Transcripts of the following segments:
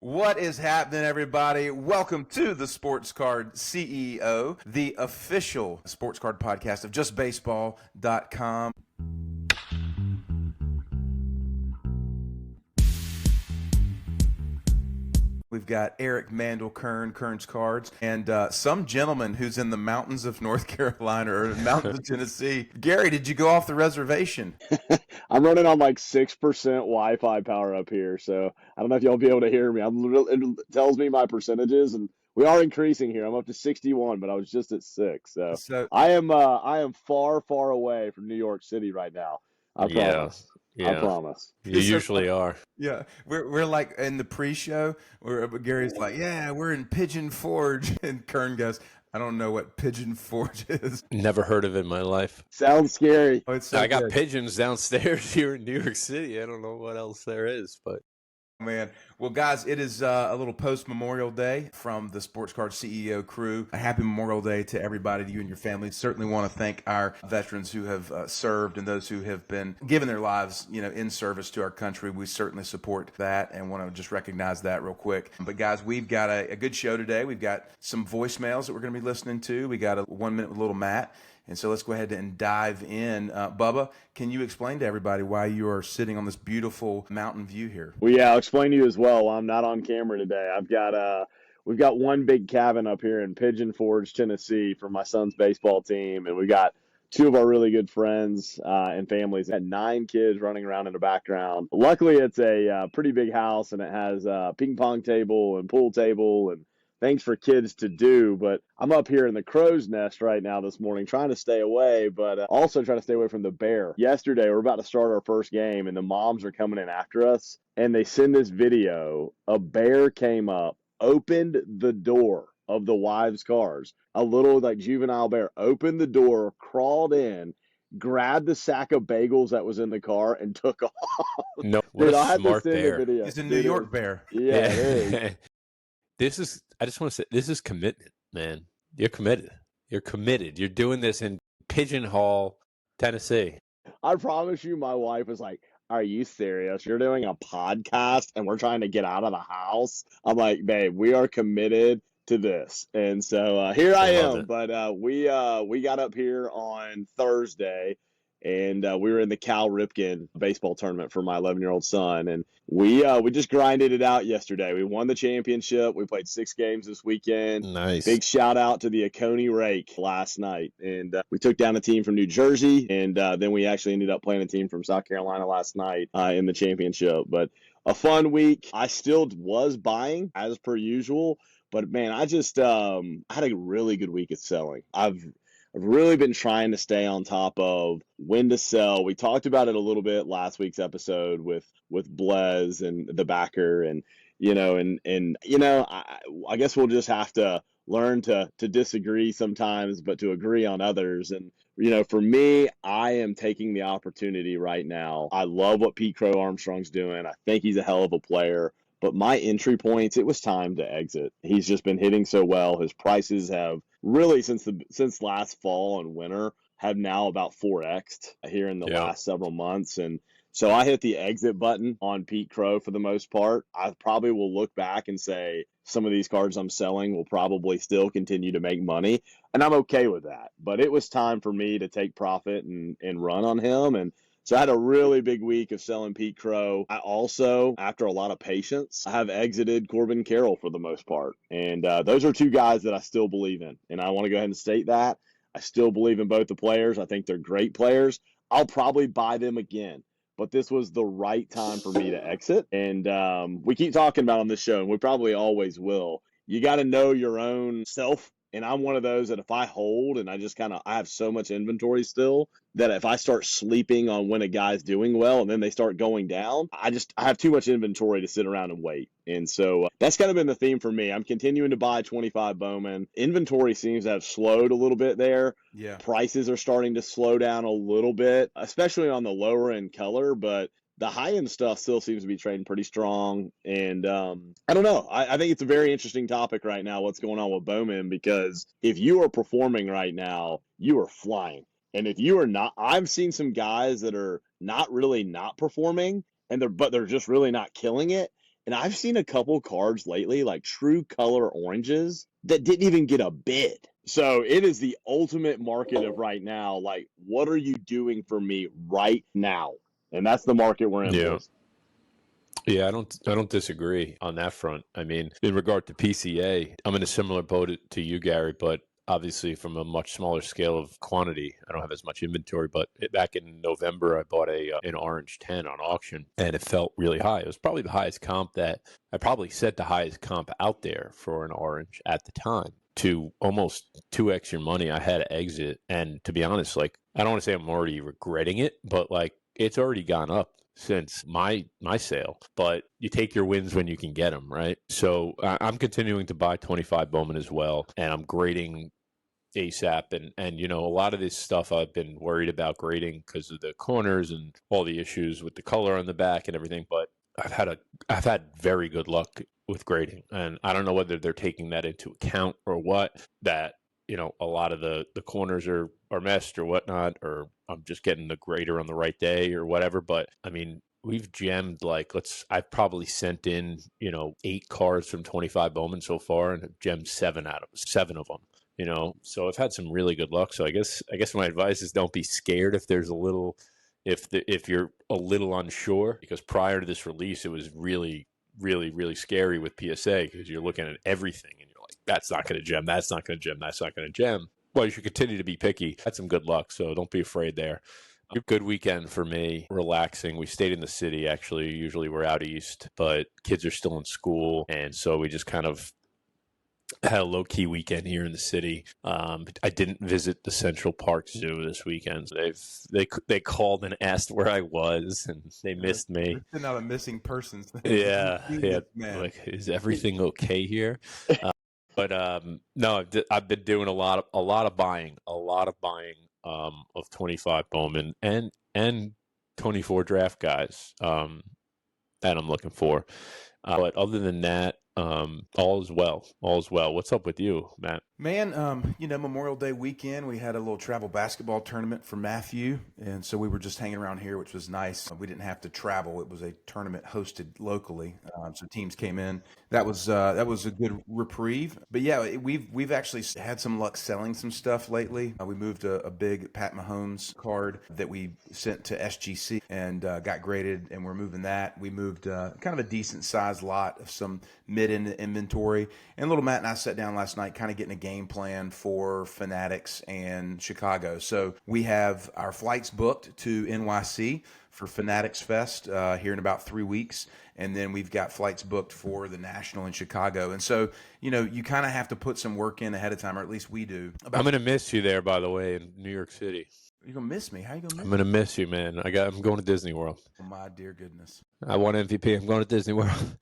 What is happening, everybody? Welcome to the Sports Card CEO, the official sports card podcast of justbaseball.com. We've got Eric Mandelkern, Kern's Cards, and some gentleman who's in the mountains of North Carolina or mountains of Tennessee. Gary, did you go off the reservation? I'm running on like 6% Wi-Fi power up here, so I don't know if y'all be able to hear me. It tells me my percentages, and we are increasing here. I'm up to 61, but I was just at 6. So So, I am far, far away from New York City right now. I Yeah, promise. I yeah. promise. You so usually are. yeah, we're like in the pre-show where Gary's like, "Yeah, we're in Pigeon Forge," and Kern goes, "I don't know what Pigeon Forge is." Never heard of it in my life. Sounds scary. Oh, it's so I got good. pigeons downstairs here in New York City. I don't know what else there is, but Man, well, guys, it is a little post-Memorial Day from the Sports Card CEO crew. A happy Memorial Day to everybody, to you and your families. Certainly want to thank our veterans who have served and those who have been giving their lives, in service to our country. We certainly support that and want to just recognize that real quick. But guys, we've got a good show today. We've got some voicemails that we're going to be listening to. We got a 1 minute with little Matt. And so let's go ahead and dive in. Bubba, can you explain to everybody why you are sitting on this beautiful mountain view here? Well, yeah, I'll explain to you as well. I'm not on camera today. We've got one big cabin up here in Pigeon Forge, Tennessee, for my son's baseball team, and we got two of our really good friends and families. Had 9 kids running around in the background. Luckily, it's a pretty big house, and it has a ping pong table and pool table and things for kids to do. But I'm up here in the crow's nest right now this morning trying to stay away, but also trying to stay away from the bear. Yesterday, we're about to start our first game, and the moms are coming in after us, and they send this video. A bear came up, opened the door of the wives' cars. A little like juvenile bear opened the door, crawled in, grabbed the sack of bagels that was in the car, and took off. no, what Dude, a I'll have to smart send the bear. video. He's a New York bear. Yeah, it is. I just want to say, this is commitment, man. You're committed. You're committed. You're doing this in Pigeon Hall, Tennessee. I promise you, my wife was like, "Are you serious? You're doing a podcast and we're trying to get out of the house?" I'm like, "Babe, we are committed to this." And so here I love am. it. But we got up here on Thursday, and we were in the Cal Ripken baseball tournament for my 11-year-old son, and we just grinded it out yesterday. We won the championship. We played 6 games this weekend. Nice. Big shout out to the Oconee Rake last night. And we took down a team from New Jersey, and then we actually ended up playing a team from South Carolina last night in the championship. But a fun week. I still was buying as per usual, but man, I just had a really good week at selling. I've really been trying to stay on top of when to sell. We talked about it a little bit last week's episode with Blez and the backer, and I guess we'll just have to learn to disagree sometimes, but to agree on others. And for me, I am taking the opportunity right now. I love what Pete Crow Armstrong's doing. I think he's a hell of a player. But my entry points, it was time to exit. He's just been hitting so well. His prices have really since last fall and winter have now about 4x'd here in the last several months. And so I hit the exit button on Pete Crow for the most part. I probably will look back and say some of these cards I'm selling will probably still continue to make money, and I'm okay with that. But it was time for me to take profit and run on him. And so I had a really big week of selling Pete Crow. I also, after a lot of patience, I have exited Corbin Carroll for the most part. And those are 2 guys that I still believe in. And I want to go ahead and state that. I still believe in both the players. I think they're great players. I'll probably buy them again. But this was the right time for me to exit. And we keep talking about on this show, and we probably always will. You got to know your own self. And I'm one of those that if I hold and I have so much inventory still that if I start sleeping on when a guy's doing well and then they start going down, I have too much inventory to sit around and wait. And so that's kind of been the theme for me. I'm continuing to buy 25 Bowman. Inventory seems to have slowed a little bit there. Yeah. Prices are starting to slow down a little bit, especially on the lower end color, but the high-end stuff still seems to be trading pretty strong. And I don't know. I think it's a very interesting topic right now, what's going on with Bowman, because if you are performing right now, you are flying. And if you are not, I've seen some guys that are not really not performing, but they're just really not killing it. And I've seen a couple cards lately, like true color oranges, that didn't even get a bid. So it is the ultimate market of right now. Like, what are you doing for me right now? And that's the market we're in, Yeah. boys. Yeah, I don't disagree on that front. I mean, in regard to PCA, I'm in a similar boat to you, Gary, but obviously from a much smaller scale of quantity. I don't have as much inventory, but back in November, I bought an orange 10 on auction, and it felt really high. It was probably the highest comp that I probably set the highest comp out there for an orange at the time. To almost 2x your money, I had to exit, and to be honest, like I don't want to say I'm already regretting it, but like it's already gone up since my sale, but you take your wins when you can get them, right? So I'm continuing to buy 25 Bowman as well, and I'm grading ASAP, and a lot of this stuff I've been worried about grading because of the corners and all the issues with the color on the back and everything, but I've had very good luck with grading, and I don't know whether they're taking that into account or what, that a lot of the corners are messed or whatnot, or I'm just getting the grader on the right day or whatever. But I mean, we've gemmed I've probably sent in 8 cards from 25 Bowman so far, and have gemmed 7 of them. So I've had some really good luck. So I guess my advice is don't be scared if there's a little, if you're a little unsure, because prior to this release, it was really, really, really scary with PSA because you're looking at everything and you're like, that's not going to gem, that's not going to gem, that's not going to gem. Well, you should continue to be picky. Had some good luck, so don't be afraid there. A good weekend for me, relaxing. We stayed in the city, actually. Usually we're out east, but kids are still in school, and so we just kind of had a low-key weekend here in the city. I didn't visit the Central Park Zoo this weekend. They called and asked where I was, and they missed me. It's not a missing persons thing. Yeah, yeah. Man. Like, is everything okay here? But no, I've been doing a lot of buying of 25 Bowman and 24 draft guys that I'm looking for. But other than that, all is well. All is well. What's up with you, Matt? Man, Memorial Day weekend, we had a little travel basketball tournament for Matthew, and so we were just hanging around here, which was nice. We didn't have to travel; it was a tournament hosted locally, so teams came in. That was a good reprieve. But yeah, we've actually had some luck selling some stuff lately. We moved a big Pat Mahomes card that we sent to SGC and got graded, and we're moving that. We moved kind of a decent sized lot of some mid-end inventory, and little Matt and I sat down last night, kind of getting a game plan for Fanatics and Chicago. So we have our flights booked to NYC for Fanatics Fest here in about 3 weeks. And then we've got flights booked for the National in Chicago. And so, you kind of have to put some work in ahead of time, or at least we do. I'm going to miss you there, by the way, in New York City. You're going to miss me? How you going to miss I'm going to miss you, man. I'm going to Disney World. Oh, my dear goodness. I won MVP. I'm going to Disney World.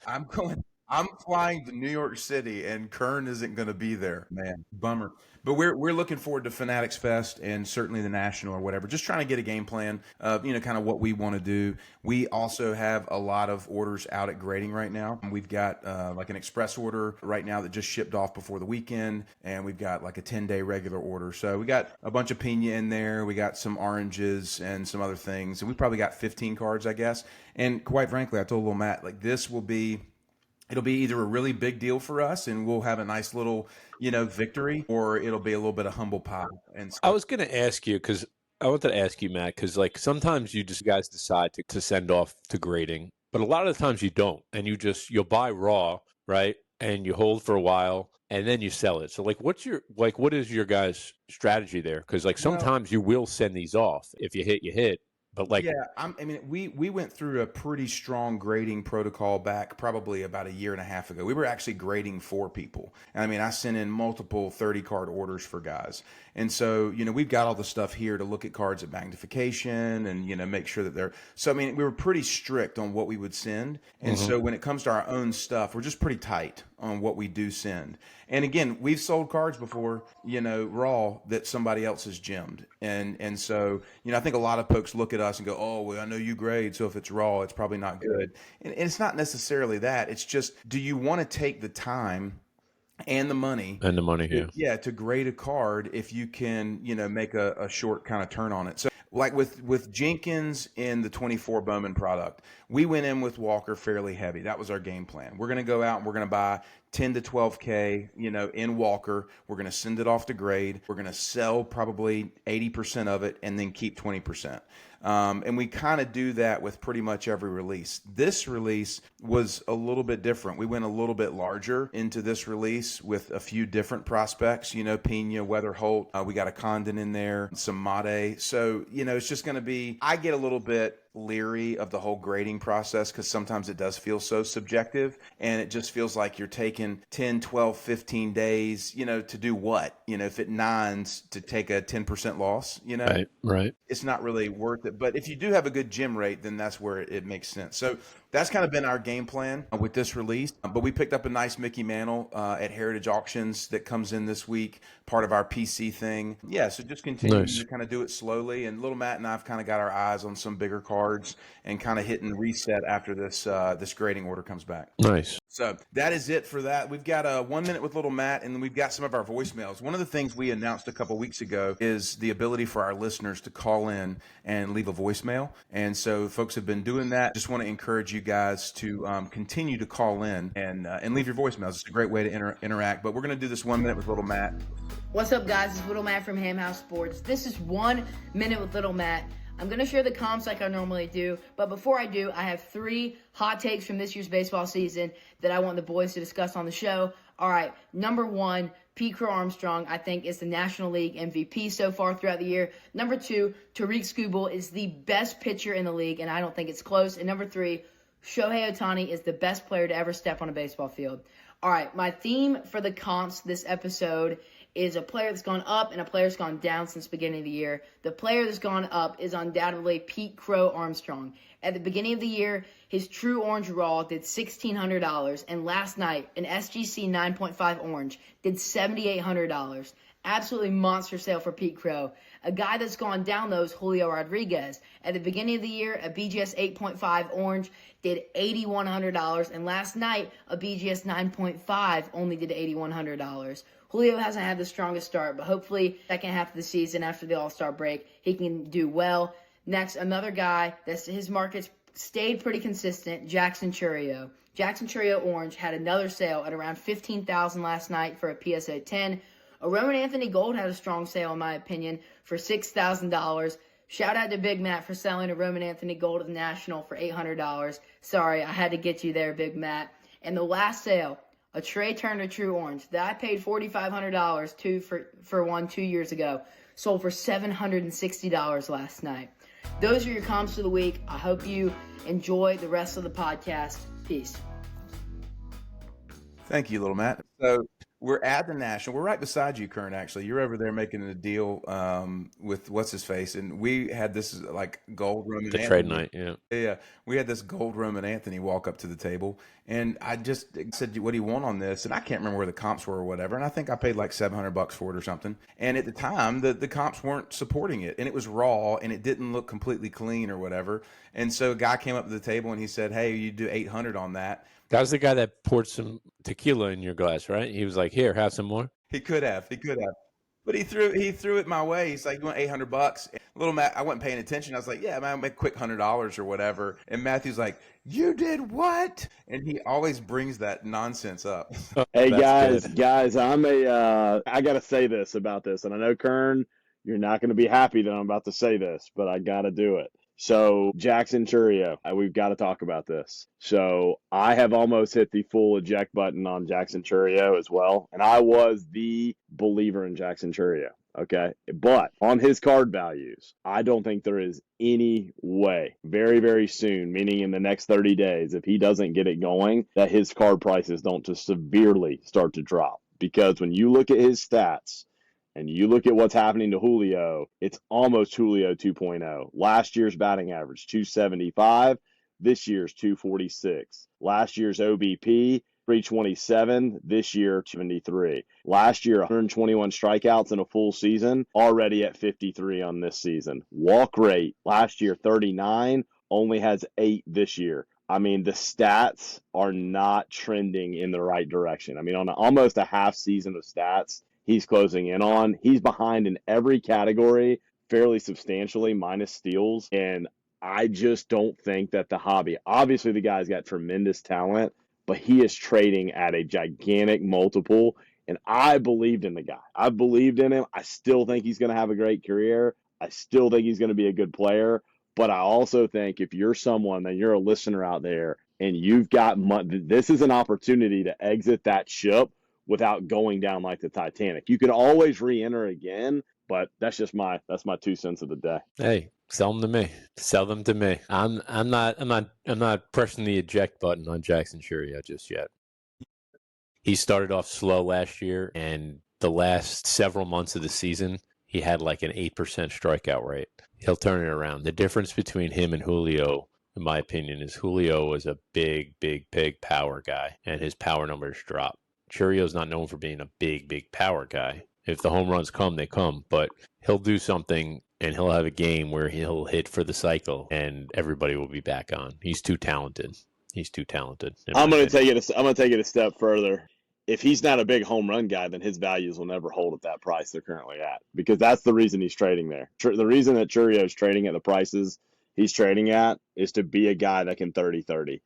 I'm flying to New York City, and Kern isn't going to be there. Man, bummer. But we're looking forward to Fanatics Fest and certainly the National or whatever. Just trying to get a game plan of kind of what we want to do. We also have a lot of orders out at grading right now. We've got like an express order right now that just shipped off before the weekend, and we've got like a 10-day regular order. So we got a bunch of pina in there. We got some oranges and some other things, and we probably got 15 cards, I guess. And quite frankly, I told little Matt, like, it'll be either a really big deal for us and we'll have a nice little, victory, or it'll be a little bit of humble pie. And so, I was going to ask you, because I wanted to ask you, Matt, because like sometimes guys decide to send off to grading, but a lot of the times you don't, and you'll buy raw, right? And you hold for a while and then you sell it. So like, what is your guys' strategy there? Because like sometimes you will send these off. If you hit, you hit. But like, yeah, we went through a pretty strong grading protocol back probably about a year and a half ago. We were actually grading for people. And I sent in multiple 30 card orders for guys. And so, we've got all the stuff here to look at cards at magnification and, make sure that they're, so, we were pretty strict on what we would send. And so when it comes to our own stuff, we're just pretty tight on what we do send. And again, we've sold cards before, raw, that somebody else has gemmed. And so, I think a lot of folks look at us and go, oh, well, I know you grade, so if it's raw, it's probably not good. And it's not necessarily that. It's just, do you want to take the time and the money yeah, to grade a card if you can, make a short kind of turn on it? So like with Jenkins in the 24 Bowman product, we went in with Walker fairly heavy. That was our game plan. We're going to go out and we're going to buy 10 to 12K, in Walker. We're going to send it off to grade. We're going to sell probably 80% of it and then keep 20%. And we kind of do that with pretty much every release. This release was a little bit different. We went a little bit larger into this release with a few different prospects, Pena, Weatherholt. We got a Condon in there, some Mate. So, it's just going to be, I get a little bit leery of the whole grading process because sometimes it does feel so subjective and it just feels like you're taking 10, 12, 15 days, to do what? If it nines to take a 10% loss, Right. It's not really worth it. But if you do have a good gym rate, then that's where it makes sense. So that's kind of been our game plan with this release. But we picked up a nice Mickey Mantle at Heritage Auctions that comes in this week, part of our PC thing. Yeah, so just continue to kind of do it slowly. And little Matt and I have kind of got our eyes on some bigger cards and kind of hitting reset after this grading order comes back. Nice. So that is it for that. We've got 1 minute with little Matt, and then we've got some of our voicemails. One of the things we announced a couple weeks ago is the ability for our listeners to call in and leave a voicemail. And so folks have been doing that. Just want to encourage you guys to continue to call in and leave your voicemails. It's a great way to interact. But we're going to do this 1 minute with little Matt. What's up, guys? It's Little Matt from Ham House Sports. This is 1 minute with little Matt. I'm going to share the comps like I normally do, but before I do, I have 3 hot takes from this year's baseball season that I want the boys to discuss on the show. All right, number 1, Pete Crow Armstrong, I think, is the National League MVP so far throughout the year. Number 2, Tariq Skubal is the best pitcher in the league, and I don't think it's close. And number 3, Shohei Ohtani is the best player to ever step on a baseball field. All right, my theme for the comps this episode is a player that's gone up and a player that's gone down since the beginning of the year. The player that's gone up is undoubtedly Pete Crow Armstrong. At the beginning of the year, his True Orange Raw did $1,600, and last night, an SGC 9.5 Orange did $7,800. Absolutely monster sale for Pete Crow. A guy that's gone down, though, is Julio Rodriguez. At the beginning of the year, a BGS 8.5 Orange did $8,100, and last night, a BGS 9.5 only did $8,100. Julio hasn't had the strongest start, but hopefully second half of the season after the All-Star break, he can do well. Next, another guy that's his market's stayed pretty consistent, Jackson Churio. Jackson Churio Orange had another sale at around $15,000 last night for a PSA 10. A Roman Anthony Gold had a strong sale, in my opinion, for $6,000. Shout out to Big Matt for selling a Roman Anthony Gold at the National for $800. Sorry, I had to get you there, Big Matt. And the last sale, a Trey Turner True Orange that I paid $4,500 for one 2 years ago, sold for $760 last night. Those are your comps for the week. I hope you enjoy the rest of the podcast. Peace. Thank you, little Matt. So we're at the National. We're right beside you, Kern, actually. You're over there making a deal with what's-his-face, and we had this like gold Roman The Anthony. trade night, yeah. Yeah, we had this gold Roman Anthony walk up to the table, and I just said, what do you want on this? And I can't remember where the comps were or whatever, and I think I paid like $700 for it or something. And at the time, the comps weren't supporting it, and it was raw, and it didn't look completely clean or whatever. And so a guy came up to the table, and he said, hey, you do $800 on that. That was the guy that poured some tequila in your glass, right? He was like, here, have some more. He could have. But he threw it my way. He's like, you want $800? Little Matt, I wasn't paying attention. I was like, yeah, man, I'll make a quick $100 or whatever. And Matthew's like, you did what? And he always brings that nonsense up. Hey, That's guys, I got to say this about this. And I know, Kern, you're not going to be happy that I'm about to say this, but I got to do it. So Jackson Churio, we've got to talk about this. So I have almost hit the full eject button on Jackson Churio as well. And I was the believer in Jackson Churio. Okay. But on his card values, I don't think there is any way very, very soon, meaning in the next 30 days, if he doesn't get it going, that his card prices don't just severely start to drop. Because when you look at his stats, and you look at what's happening to Julio, it's almost Julio 2.0. Last year's batting average, 275. This year's 246. Last year's OBP, 327. This year, 73. Last year, 121 strikeouts in a full season, already at 53 on this season. Walk rate, last year, 39, only has 8 this year. I mean, the stats are not trending in the right direction. I mean, on almost a half season of stats, he's closing in on. He's behind in every category, fairly substantially minus steals. And I just don't think that the hobby, obviously the guy's got tremendous talent, but he is trading at a gigantic multiple. And I believed in the guy. I believed in him. I still think he's going to have a great career. I still think he's going to be a good player. But I also think if you're someone, that you're a listener out there, and you've got money, this is an opportunity to exit that ship without going down like the Titanic. You can always re-enter again, but that's my 2 cents of the day. Hey, sell them to me. Sell them to me. I'm not pressing the eject button on Jackson Churio just yet. He started off slow last year, and the last several months of the season, he had like an 8% strikeout rate. He'll turn it around. The difference between him and Julio, in my opinion, is Julio was a big power guy, and his power numbers drop. Churio's not known for being a big power guy. If the home runs come, they come, but he'll do something, and he'll have a game where he'll hit for the cycle, and everybody will be back on. He's too talented. I'm going to take it a step further. If he's not a big home run guy, then his values will never hold at that price they're currently at, because that's the reason he's trading there. The reason that Churio is trading at the prices he's trading at is to be a guy that can 30-30.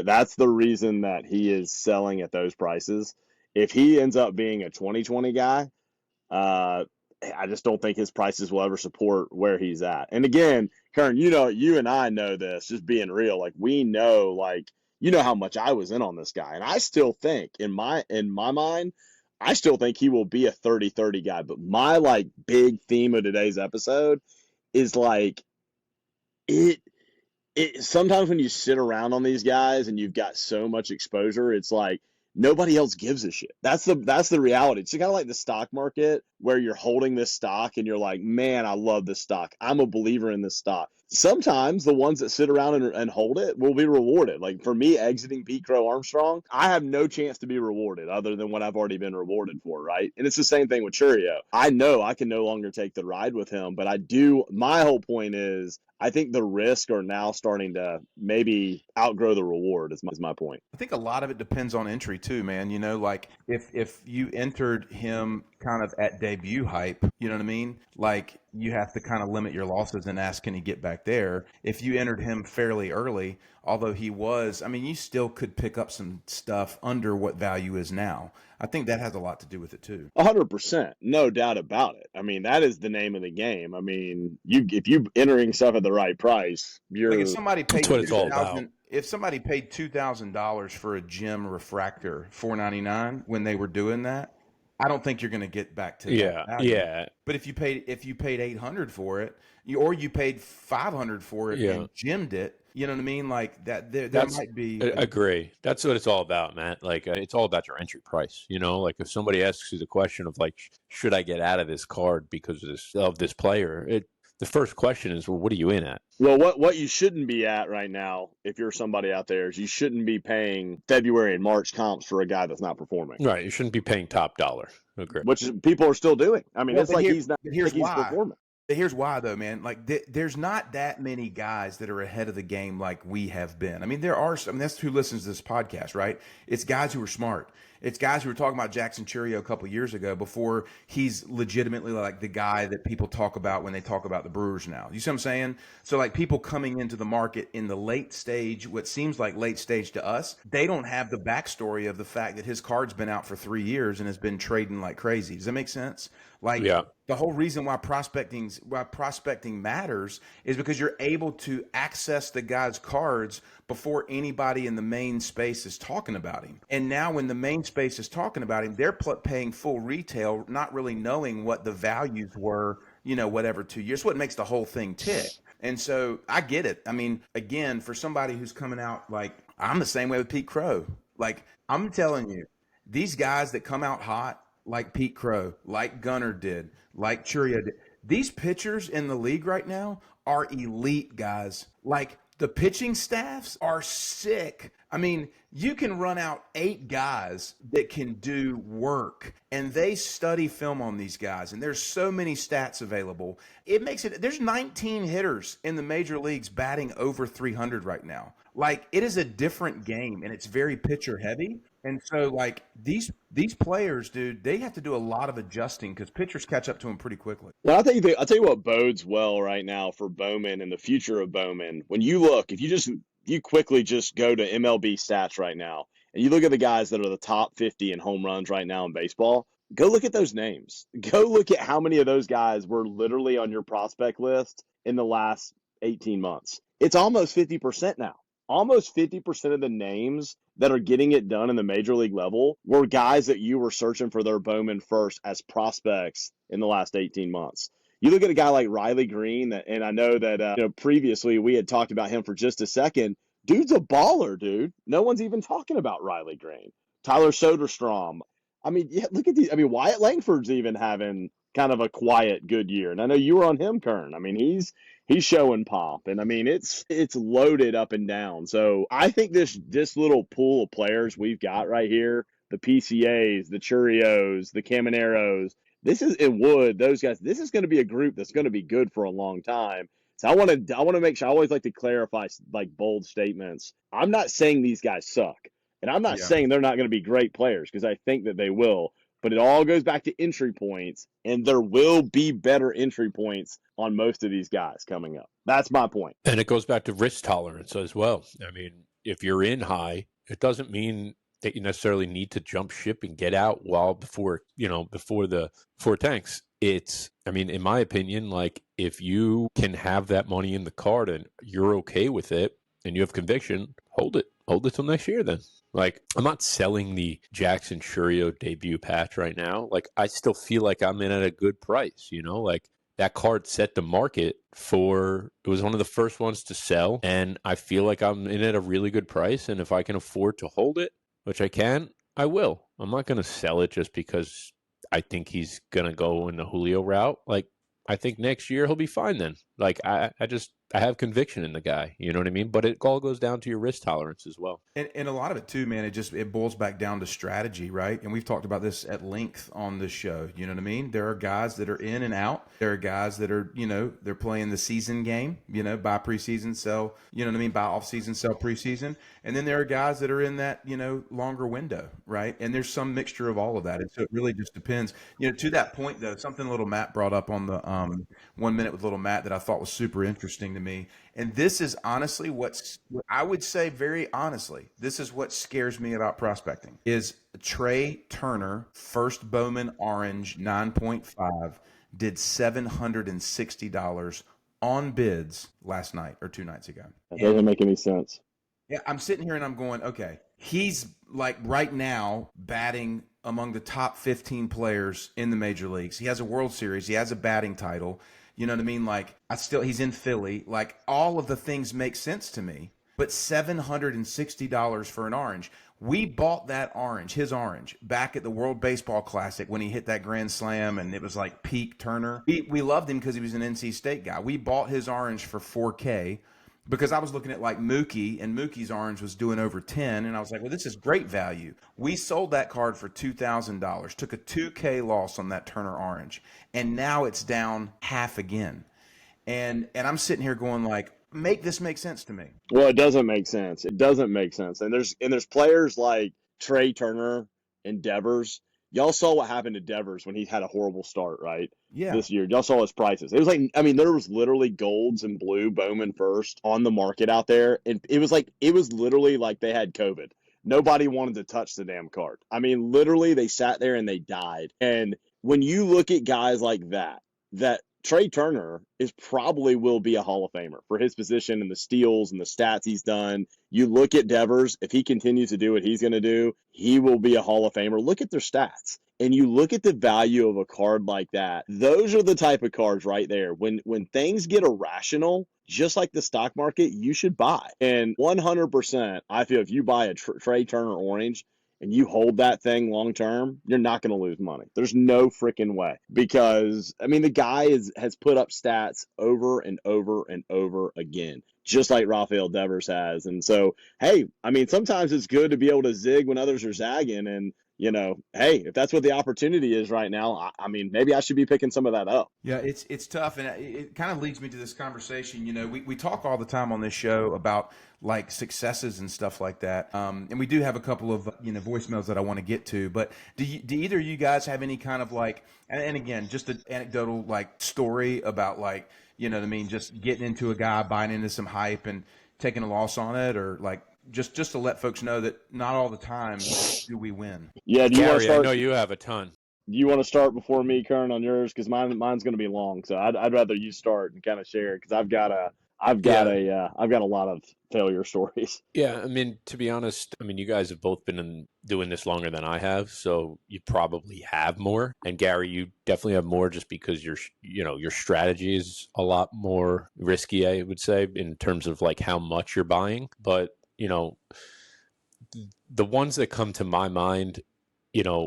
That's the reason that he is selling at those prices. If he ends up being a 20-20 guy, I just don't think his prices will ever support where he's at. And again, Kern, you and I know this, just being real. Like, we know, how much I was in on this guy. And I still think, in my mind, I still think he will be a 30-30 guy. But my, big theme of today's episode is, it sometimes when you sit around on these guys and you've got so much exposure, it's like nobody else gives a shit. That's the reality. It's kind of like the stock market, where you're holding this stock and you're like, man, I love this stock. I'm a believer in this stock. Sometimes the ones that sit around and hold it will be rewarded. Like, for me, exiting Pete Crow Armstrong, I have no chance to be rewarded other than what I've already been rewarded for, right? And it's the same thing with Churio. I know I can no longer take the ride with him, but my whole point is, I think the risks are now starting to maybe outgrow the reward, is my point. I think a lot of it depends on entry too, man. If you entered him kind of at debut hype, you know what I mean? Like, you have to kind of limit your losses and ask, can he get back there? If you entered him fairly early, although you still could pick up some stuff under what value is now. I think that has a lot to do with it too. 100%, no doubt about it. That is the name of the game. If you entering stuff at the right price, you're. Like, if somebody paid That's what it's all about. If somebody paid $2,000 for a gym refractor, $499 when they were doing that, I don't think you're going to get back to that value. Yeah. But if you paid $800 for it, or you paid $500 for it and gemmed it, you know what I mean? Like that, there might be. Agree. That's what it's all about, Matt. Like, it's all about your entry price. Like, if somebody asks you the question of should I get out of this card because of this player? The first question is, well, what are you in at? Well, what you shouldn't be at right now, if you're somebody out there, is you shouldn't be paying February and March comps for a guy that's not performing. Right. You shouldn't be paying top dollar. Agree. Which people are still doing. It's like he's not. Here's why. Performing. Here's why, though, man. Like, there's not that many guys that are ahead of the game like we have been. There are some. That's who listens to this podcast, right? It's guys who are smart. It's guys who were talking about Jackson Churio a couple of years ago, before he's legitimately like the guy that people talk about when they talk about the Brewers now. You see what I'm saying? So, like, people coming into the market in the late stage, what seems like late stage to us, they don't have the backstory of the fact that his card's been out for 3 years and has been trading like crazy. Does that make sense? Like, yeah. The whole reason why prospecting matters is because you're able to access the guy's cards before anybody in the main space is talking about him. And now when the main space is talking about him, they're paying full retail, not really knowing what the values were, 2 years. What makes the whole thing tick. And so I get it. Again, for somebody who's coming out, like, I'm the same way with Pete Crow. Like, I'm telling you, these guys that come out hot, like Pete Crow, like Gunnar did, like Churio did, these pitchers in the league right now are elite guys. Like, the pitching staffs are sick. You can run out 8 guys that can do work, and they study film on these guys, and there's so many stats available. There's 19 hitters in the major leagues batting over 300 right now. Like, it is a different game, and it's very pitcher heavy. And so, like these players, dude, they have to do a lot of adjusting because pitchers catch up to them pretty quickly. Well, I'll tell you what bodes well right now for Bowman and the future of Bowman. When you look, if you quickly just go to MLB stats right now and you look at the guys that are the top 50 in home runs right now in baseball, go look at those names. Go look at how many of those guys were literally on your prospect list in the last 18 months. It's almost 50% now. Almost 50% of the names that are getting it done in the major league level were guys that you were searching for their Bowman first as prospects in the last 18 months. You look at a guy like Riley Green, and I know that previously we had talked about him for just a second. Dude's a baller, dude. No one's even talking about Riley Green. Tyler Soderstrom. I mean, yeah, look at these. I mean, Wyatt Langford's even having kind of a quiet good year. And I know you were on him, Kern. I mean, he's showing pop, and I mean it's loaded up and down. So I think this little pool of players we've got right here, the PCAs, the Churios, the Camaneros, this is in Wood, those guys, this is going to be a group that's going to be good for a long time. So I want to make sure, I always like to clarify like bold statements. I'm not saying these guys suck, and I'm not saying they're not going to be great players, because I think that they will. But it all goes back to entry points, and there will be better entry points on most of these guys coming up. That's my point. And it goes back to risk tolerance as well. I mean, if you're in high, it doesn't mean that you necessarily need to jump ship and get out before it tanks. It's, I mean, in my opinion, like if you can have that money in the card and you're okay with it and you have conviction, hold it till next year then. Like, I'm not selling the Jackson Churio debut patch right now. Like, I still feel like I'm in at a good price, like that card set the market it was one of the first ones to sell, and I feel like I'm in at a really good price, and if I can afford to hold it, which I can, I will. I'm not going to sell it just because I think he's going to go in the Julio route. Like, I think next year he'll be fine then. Like, I have conviction in the guy, you know what I mean? But it all goes down to your risk tolerance as well. And a lot of it too, man, it boils back down to strategy, right? And we've talked about this at length on this show, you know what I mean? There are guys that are in and out. There are guys that are, they're playing the season game, buy preseason, sell, you know what I mean? Buy off season, sell preseason. And then there are guys that are in that, longer window, right? And there's some mixture of all of that. And so it really just depends. To that point though, something little Matt brought up on the 1 minute with little Matt that I thought was super interesting to me. And this is honestly what I would say, very honestly, this is what scares me about prospecting is Trey Turner, first Bowman Orange 9.5, did $760 on bids last night or 2 nights ago. That doesn't make any sense. Yeah, I'm sitting here and I'm going, okay, he's like right now batting among the top 15 players in the major leagues. He has a World Series. He has a batting title. You know what I mean? Like, he's in Philly. Like, all of the things make sense to me. But $760 for an orange. We bought that orange, his orange, back at the World Baseball Classic when he hit that grand slam, and it was like peak Turner. We loved him because he was an NC State guy. We bought his orange for $4K. Because I was looking at like Mookie, and Mookie's orange was doing over 10, and I was like, well, this is great value. We sold that card for $2,000, took a $2K loss on that Turner orange, and now it's down half again. And I'm sitting here going like, make this make sense to me. Well, it doesn't make sense. It doesn't make sense. And there's players like Trey Turner and Devers. Y'all saw what happened to Devers when he had a horrible start, right? Yeah. This year. Y'all saw his prices. It was like, I mean, there was literally golds and blue Bowman first on the market out there. And it was literally like they had COVID. Nobody wanted to touch the damn card. I mean, literally they sat there and they died. And when you look at guys like that Trey Turner probably will be a Hall of Famer for his position and the steals and the stats he's done. You look at Devers, if he continues to do what he's going to do, he will be a Hall of Famer. Look at their stats. And you look at the value of a card like that. Those are the type of cards right there. When things get irrational, just like the stock market, you should buy. And 100%, I feel if you buy a Trey Turner orange, and you hold that thing long term, you're not going to lose money. There's no freaking way. Because, I mean, the guy has put up stats over and over and over again, just like Rafael Devers has. And so, hey, I mean, sometimes it's good to be able to zig when others are zagging. And, hey, if that's what the opportunity is right now, I mean, maybe I should be picking some of that up. Yeah, it's tough, and it kind of leads me to this conversation. We talk all the time on this show about like successes and stuff like that, and we do have a couple of voicemails that I want to get to. But do either of you guys have any kind of like, and again, just an anecdotal like story about like what I mean, just getting into a guy, buying into some hype, and taking a loss on it, or like just to let folks know that not all the time do we win. Yeah, do you want to Gary, I start? know you have a ton. Do you want to start before me, Kern, on yours? Because mine's going to be long, so I'd rather you start and kind of share because I've got a lot of failure stories. Yeah, I mean, to be honest, I mean, you guys have both been doing this longer than I have, so you probably have more. And Gary, you definitely have more just because your strategy is a lot more risky, I would say, in terms of like how much you're buying. But, the ones that come to my mind,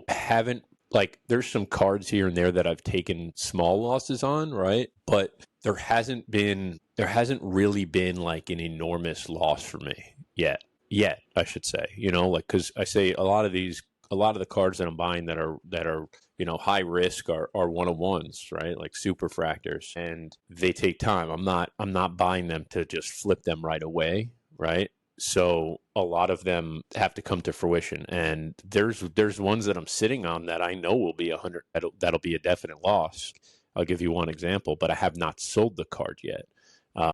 haven't like there's some cards here and there that I've taken small losses on, right? But there hasn't really been like an enormous loss for me yet, I should say, because I say a lot of the cards that I'm buying that are high risk are one-on-ones, right? Like superfractors, and they take time. I'm not buying them to just flip them right away, right? So a lot of them have to come to fruition, and there's ones that I'm sitting on that I know will be 100. That'll be a definite loss. I'll give you one example, but I have not sold the card yet.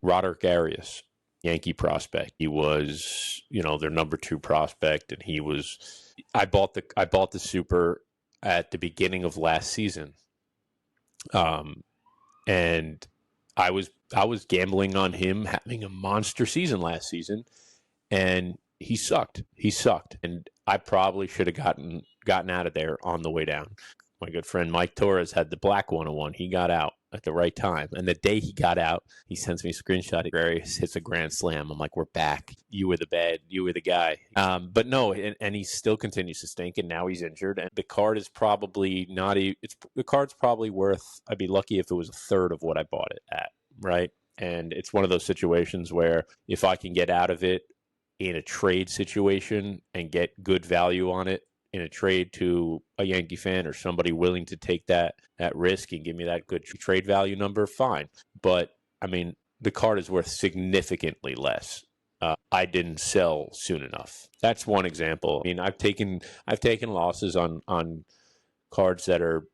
Roderick Arias, Yankee prospect. He was, their number 2 prospect, and he was. I bought the super at the beginning of last season, and I was gambling on him having a monster season last season. And he sucked. And I probably should have gotten out of there on the way down. My good friend Mike Torres had the black 101. He got out at the right time. And the day he got out, he sends me a screenshot. Arias hits a grand slam. I'm like, we're back. You were the guy. But no, and he still continues to stink, and now he's injured. And the card is probably the card's probably worth, I'd be lucky if it was a third of what I bought it at, right? And it's one of those situations where if I can get out of it in a trade situation and get good value on it in a trade to a Yankee fan or somebody willing to take that risk and give me that good trade value number, fine. But I mean, the card is worth significantly less. I didn't sell soon enough. That's one example. I mean, I've taken losses on cards that are,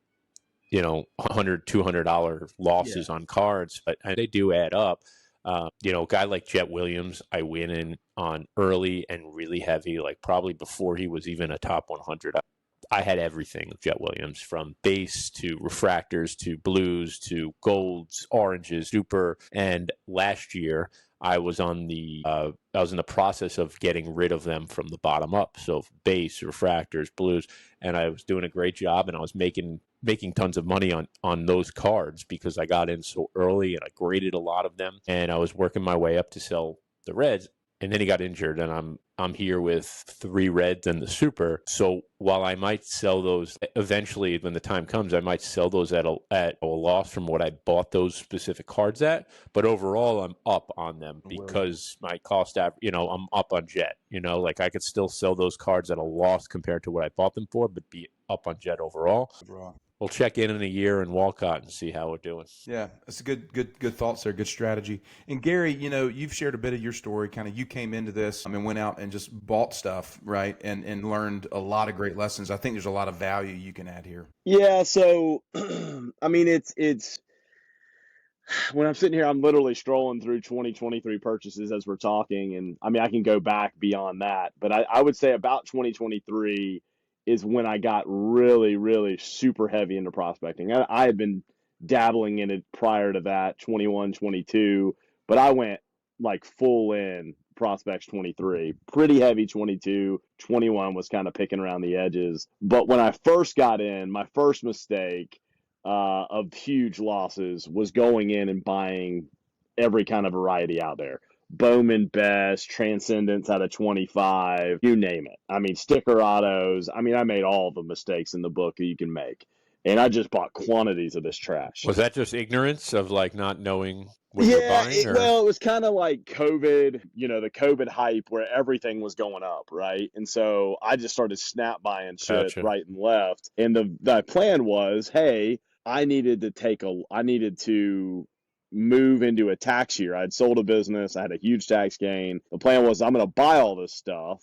$100, $200 losses on cards, but they do add up. A guy like Jet Williams, I win in on early and really heavy, like probably before he was even a top 100. I had everything of Jet Williams, from base to refractors to blues to golds, oranges, super. And last year, I was in the process of getting rid of them from the bottom up. So base, refractors, blues, and I was doing a great job, and I was making tons of money on those cards because I got in so early and I graded a lot of them, and I was working my way up to sell the reds. And then he got injured, and I'm here with 3 reds and the super. So while I might sell those eventually, when the time comes, I might sell those at a loss from what I bought those specific cards at. But overall, I'm up on them because my cost, I'm up on Jet. Like I could still sell those cards at a loss compared to what I bought them for, but be up on Jet overall. We'll check in a year in Walcott and see how we're doing. Yeah, that's a good thoughts there, good strategy. And Gary, you've shared a bit of your story. Kind of you came into this and went out and just bought stuff, right? And learned a lot of great lessons. I think there's a lot of value you can add here. Yeah, so I mean, it's when I'm sitting here, I'm literally strolling through 2023 purchases as we're talking, and I mean, I can go back beyond that, but I would say about 2023 is when I got really, really super heavy into prospecting. I had been dabbling in it prior to that, 21, 22, but I went like full in prospects 23, pretty heavy 22, 21 was kind of picking around the edges. But when I first got in, my first mistake of huge losses was going in and buying every kind of variety out there. Bowman Best, Transcendence out of 25, you name it. I mean, sticker autos. I mean, I made all the mistakes in the book that you can make. And I just bought quantities of this trash. Was that just ignorance of like not knowing when you're buying, or Well, it was kind of like COVID, the COVID hype where everything was going up, right? And so I just started snap buying shit gotcha. right and left. And the plan was, hey, I needed to move into a tax year. I'd sold a business, I had a huge tax gain. The plan was I'm going to buy all this stuff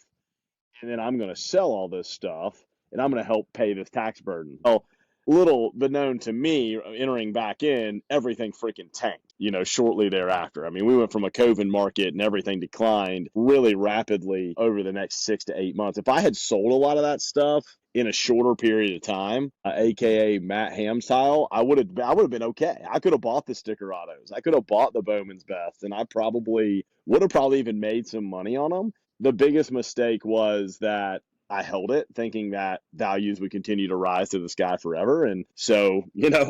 and then I'm going to sell all this stuff and I'm going to help pay this tax burden. Well, little but known to me, entering back in, everything freaking tanked, shortly thereafter. I mean, we went from a COVID market and everything declined really rapidly over the next 6 to 8 months. If I had sold a lot of that stuff in a shorter period of time, aka Matt Ham style, I would have been okay. I could have bought the sticker autos. I could have bought the Bowman's Best, and I would have probably even made some money on them. The biggest mistake was that I held it thinking that values would continue to rise to the sky forever. And so,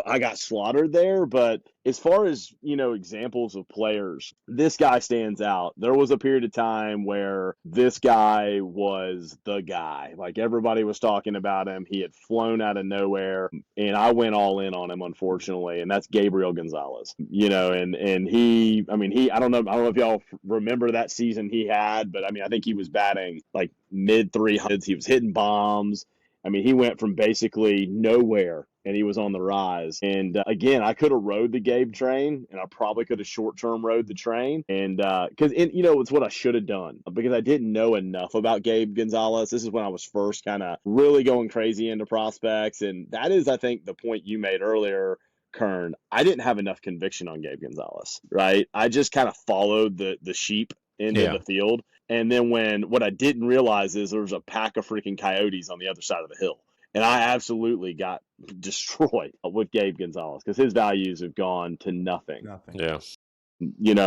I got slaughtered there. But as far as, examples of players, this guy stands out. There was a period of time where this guy was the guy. Like everybody was talking about him. He had flown out of nowhere and I went all in on him, unfortunately. And that's Gabriel Gonzalez, and he, I don't know if y'all remember that season he had, but I think he was batting like mid 300s. He was hitting bombs. He went from basically nowhere and he was on the rise. And again, I could have rode the Gabe train and I probably could have short-term rode the train. And because, it's what I should have done because I didn't know enough about Gabe Gonzalez. This is when I was first kind of really going crazy into prospects. And that is, I think, the point you made earlier, Kern. I didn't have enough conviction on Gabe Gonzalez, right? I just kind of followed the sheep into the field. And then what I didn't realize is there was a pack of freaking coyotes on the other side of the hill. And I absolutely got destroyed with Gabe Gonzalez because his values have gone to nothing. Yeah.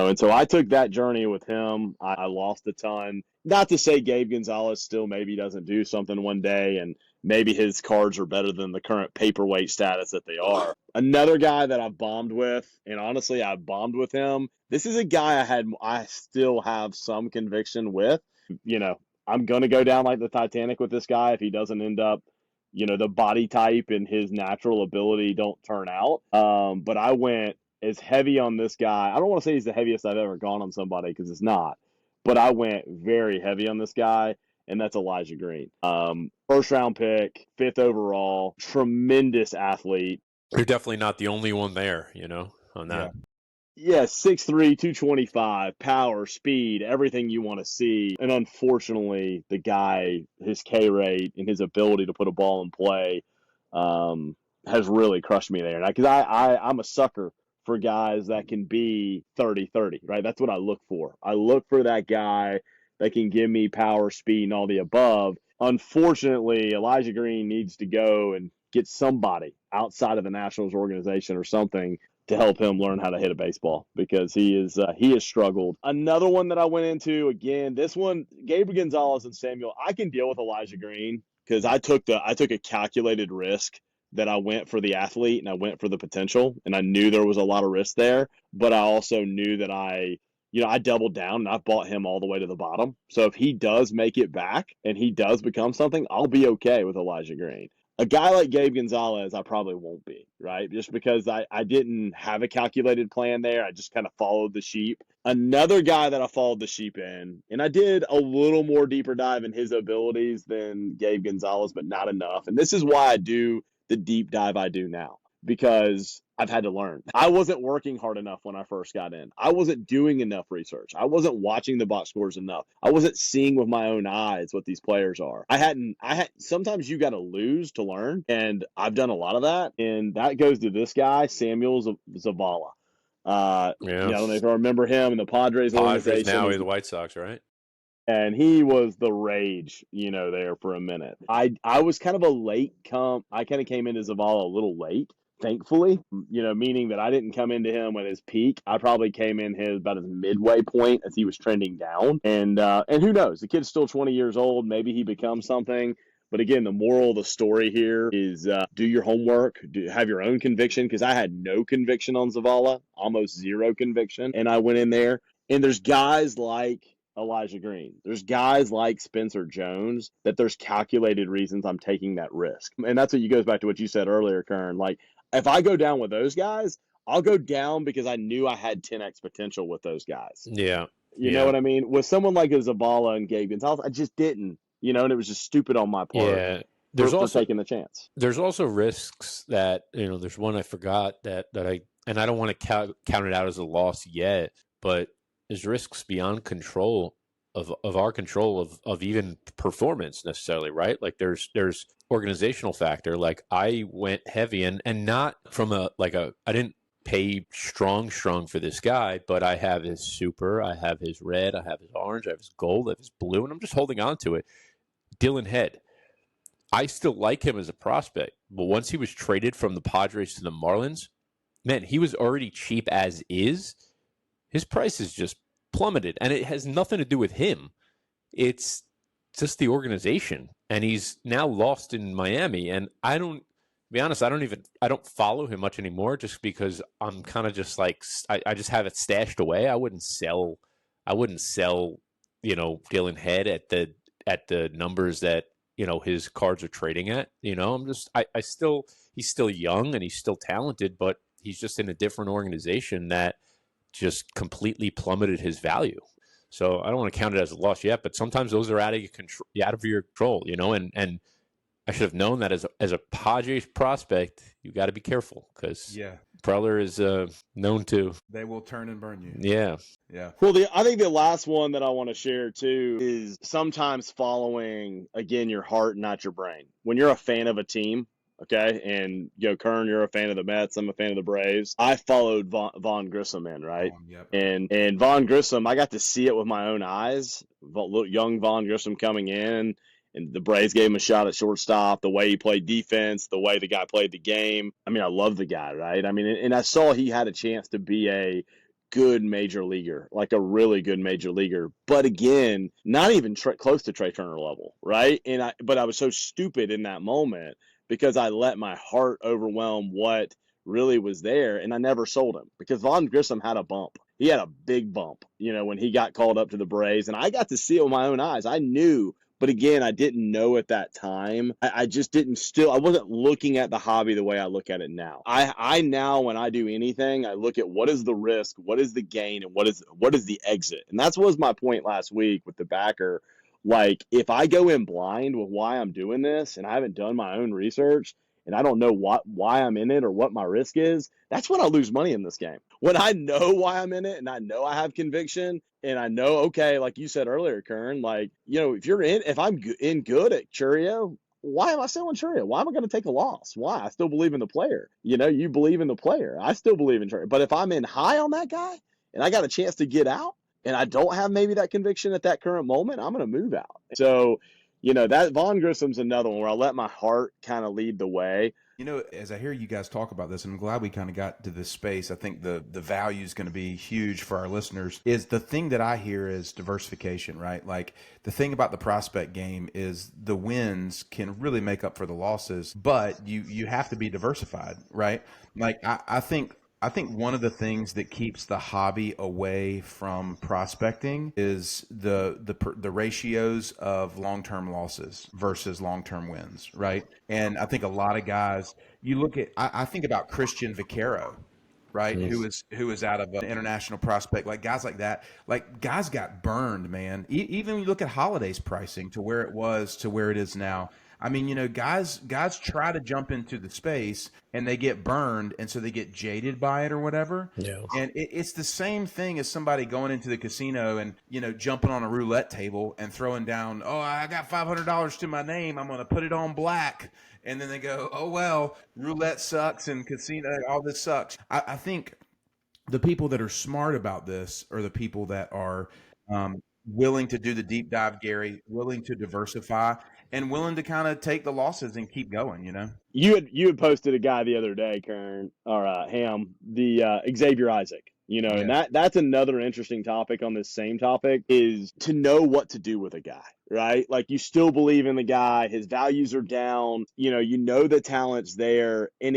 And so I took that journey with him. I lost a ton. Not to say Gabe Gonzalez still maybe doesn't do something one day and maybe his cards are better than the current paperweight status that they are. Another guy that I've bombed with, and honestly, I bombed with him. This is a guy I still have some conviction with. I'm going to go down like the Titanic with this guy if he doesn't end up, the body type and his natural ability don't turn out. But I went as heavy on this guy. I don't want to say he's the heaviest I've ever gone on somebody because it's not. But I went very heavy on this guy, and that's Elijah Green. First round pick, 5th overall, tremendous athlete. You're definitely not the only one there, on that. Yeah, 6'3", 225, power, speed, everything you want to see. And unfortunately, the guy, his K rate and his ability to put a ball in play has really crushed me there. Because I'm a sucker for guys that can be 30-30, right? That's what I look for. I look for that guy that can give me power, speed, and all the above. Unfortunately, Elijah Green needs to go and get somebody outside of the Nationals organization or something to help him learn how to hit a baseball because he has struggled. Another one that I went into, again, this one, Gabriel Gonzalez and Samuel, I can deal with Elijah Green because I took a calculated risk that I went for the athlete and I went for the potential and I knew there was a lot of risk there, but I also knew that I doubled down and I bought him all the way to the bottom. So if he does make it back and he does become something, I'll be okay with Elijah Green. A guy like Gabe Gonzalez, I probably won't be, right? Just because I didn't have a calculated plan there. I just kind of followed the sheep. Another guy that I followed the sheep in, and I did a little more deeper dive in his abilities than Gabe Gonzalez, but not enough. And this is why I do the deep dive I do now, because I've had to learn. I wasn't working hard enough when I first got in. I wasn't doing enough research. I wasn't watching the box scores enough. I wasn't seeing with my own eyes what these players are. Sometimes you got to lose to learn, and I've done a lot of that, and that goes to this guy, Samuel Zavala. I don't know if I remember him in the Padres organization. Now he's the White Sox, right? And he was the rage, there for a minute. I was kind of a late I kind of came into Zavala a little late, thankfully, meaning that I didn't come into him at his peak. I probably came in about his midway point as he was trending down. And who knows? The kid's still 20 years old. Maybe he becomes something. But again, the moral of the story here is do your homework, have your own conviction, because I had no conviction on Zavala, almost zero conviction. And I went in there. And there's guys like Elijah Green. There's guys like Spencer Jones that there's calculated reasons I'm taking that risk. And that's what goes back to what you said earlier, Kern. Like, if I go down with those guys, I'll go down because I knew I had 10x potential with those guys. Yeah. You know what I mean? With someone like a Zavala and Gabe Gonzalez, I just didn't, and it was just stupid on my part Yeah. for taking the chance. There's also risks that, there's one I forgot that and I don't want to count it out as a loss yet, but there's risks beyond control of our control of even performance necessarily, right? Like there's organizational factor. Like I went heavy and not from I didn't pay strong for this guy, but I have his super, I have his red, I have his orange, I have his gold, I have his blue, and I'm just holding on to it. Dylan Head. I still like him as a prospect, but once he was traded from the Padres to the Marlins, man, he was already cheap as is. His price is just plummeted, and it has nothing to do with him. It's just the organization, and he's now lost in Miami. And I don't, to be honest, I don't follow him much anymore, just because I'm kind of just like I just have it stashed away. I wouldn't sell, Dylan Head at the numbers that his cards are trading at. He's still young and he's still talented, but he's just in a different organization that just completely plummeted his value. So I don't want to count it as a loss yet, but sometimes those are out of your control, and I should have known that as a Padres prospect, you got to be careful because Preller is known to. They will turn and burn you. Yeah. Yeah. Well, I think the last one that I want to share too is sometimes following, again, your heart, not your brain. When you're a fan of a team, okay, and Kern, you're a fan of the Mets, I'm a fan of the Braves. I followed Vaughn Grissom in, right? Yep. And Vaughn Grissom, I got to see it with my own eyes. Young Vaughn Grissom coming in, and the Braves gave him a shot at shortstop, the way he played defense, the way the guy played the game. I mean, I love the guy, right? I mean, and I saw he had a chance to be a good major leaguer, like a really good major leaguer. But again, not even close to Trey Turner level, right? But I was so stupid in that moment because I let my heart overwhelm what really was there, and I never sold him because Vaughn Grissom had a bump. He had a big bump, when he got called up to the Braves, and I got to see it with my own eyes. I knew. But again, I didn't know at that time. I just I wasn't looking at the hobby the way I look at it now. I now, when I do anything, I look at what is the risk, what is the gain, and what is the exit. And that was my point last week with the backer. Like, if I go in blind with why I'm doing this and I haven't done my own research and I don't know why I'm in it or what my risk is, that's when I lose money in this game. When I know why I'm in it and I know I have conviction and I know, okay, like you said earlier, Kern, like, if I'm in good at Churio, why am I selling Churio? Why am I going to take a loss? Why? I still believe in the player. You believe in the player. I still believe in Churio. But if I'm in high on that guy and I got a chance to get out and I don't have maybe that conviction at that current moment, I'm going to move out. So, that Vaughn Grissom's another one where I let my heart kind of lead the way. As I hear you guys talk about this, and I'm glad we kind of got to this space, I think the value is going to be huge for our listeners. Is the thing that I hear is diversification, right? Like, the thing about the prospect game is the wins can really make up for the losses, but you have to be diversified, right? Like, I think one of the things that keeps the hobby away from prospecting is the ratios of long-term losses versus long-term wins, right? And I think a lot of guys, you look at, I think about Christian Vaquero, right? Yes. Who is out of an international prospect, like guys like that, like guys got burned, man. Even when you look at Holiday's pricing to where it was to where it is now. I mean, guys try to jump into the space and they get burned, and so they get jaded by it or whatever. Yeah. And it's the same thing as somebody going into the casino and, jumping on a roulette table and throwing down, oh, I got $500 to my name, I'm going to put it on black. And then they go, oh, well, roulette sucks and casino, all this sucks. I think the people that are smart about this are the people that are willing to do the deep dive, Gary, willing to diversify, and willing to kind of take the losses and keep going, You had posted a guy the other day, Kern, or Ham, the Xavier Isaac, and that's another interesting topic on this same topic, is to know what to do with a guy, right? Like, you still believe in the guy, his values are down, the talent's there, and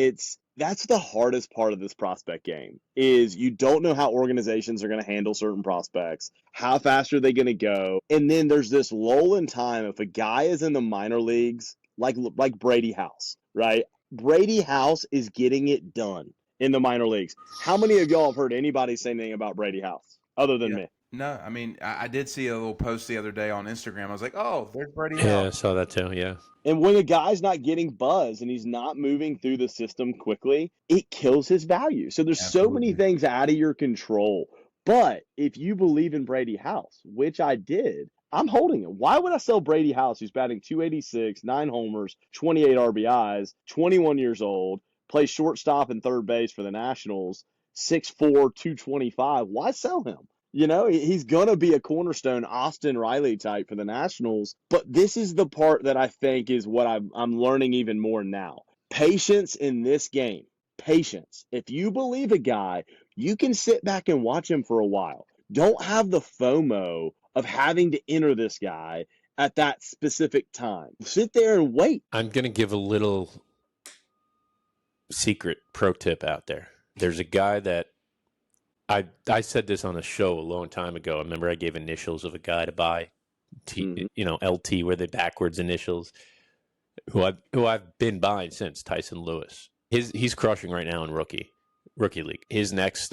that's the hardest part of this prospect game, is you don't know how organizations are going to handle certain prospects. How fast are they going to go? And then there's this lull in time. If a guy is in the minor leagues, like Brady House, right? Brady House is getting it done. in the minor leagues. How many of y'all have heard anybody say anything about Brady House other than me? No, I mean, I did see a little post the other day on Instagram. I was like, oh, there's Brady Yeah, I House. saw that too. Yeah. And when a guy's not getting buzz and he's not moving through the system quickly, it kills his value. So there's so many Absolutely. things out of your control. But if you believe in Brady House, which I did, I'm holding him. Why would I sell Brady House, who's batting 286, 9 homers, 28 RBIs, 21 years old, plays shortstop and third base for the Nationals, 6'4", 225? Why sell him? You know, he's going to be a cornerstone Austin Riley type for the Nationals. But this is the part that I think is what I'm learning even more now. Patience in this game. Patience. If you believe a guy, you can sit back and watch him for a while. Don't have the FOMO of having to enter this guy at that specific time. Sit there and wait. I'm going to give a little secret pro tip out there. There's a guy that I said this on a show a long time ago. I remember I gave initials of a guy to buy, LT, where they backwards initials, who I've been buying since, Tyson Lewis. He's crushing right now in rookie league. His next